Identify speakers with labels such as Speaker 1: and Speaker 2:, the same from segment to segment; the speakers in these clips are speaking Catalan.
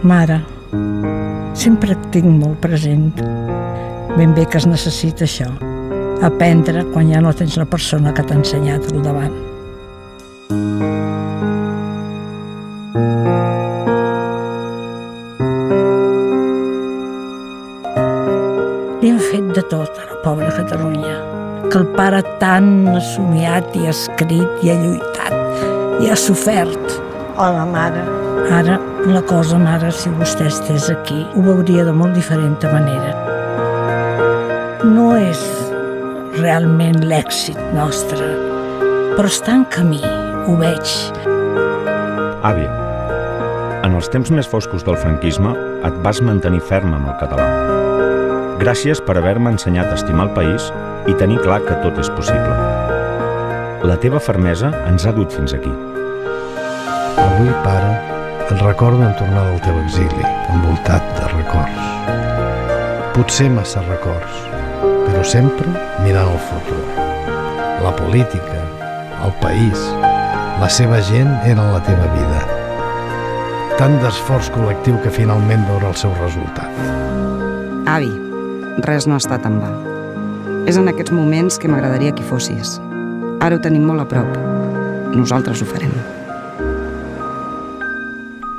Speaker 1: Mare, sempre et tinc molt present. Ben bé que es necessita això, aprendre quan ja no tens la persona que t'ha ensenyat al davant. Li han fet de tot a la pobra Catalunya, que el pare tant ha somiat i ha escrit i ha lluitat i ha sofert. O la mare. Ara, la cosa, mare, si vostè estés aquí, ho veuria de molt diferent manera. No és realment l'èxit nostre, però està en camí, ho veig.
Speaker 2: Àvia, en els temps més foscos del franquisme et vas mantenir ferma amb el català. Gràcies per haver-me ensenyat a estimar el país i tenir clar que tot és possible. La teva fermesa ens ha dut fins aquí.
Speaker 3: Avui, pare, et recordo en tornar del teu exili, envoltat de records. Potser massa records, però sempre mirant el futur. La política, el país, la seva gent eren la teva vida. Tant d'esforç col·lectiu que finalment veurà el seu resultat.
Speaker 4: Avi, res no ha estat en va. És en aquests moments que m'agradaria que hi fossis. Ara ho tenim molt a prop. Nosaltres ho farem.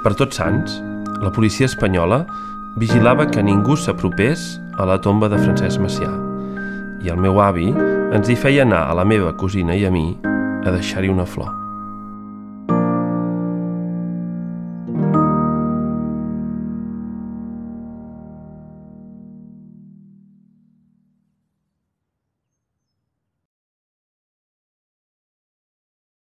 Speaker 5: Per Tots Sants, la policia espanyola vigilava que ningú s'apropés a la tomba de Francesc Macià i el meu avi ens hi feia anar a la meva cosina i a mi a deixar-hi una flor.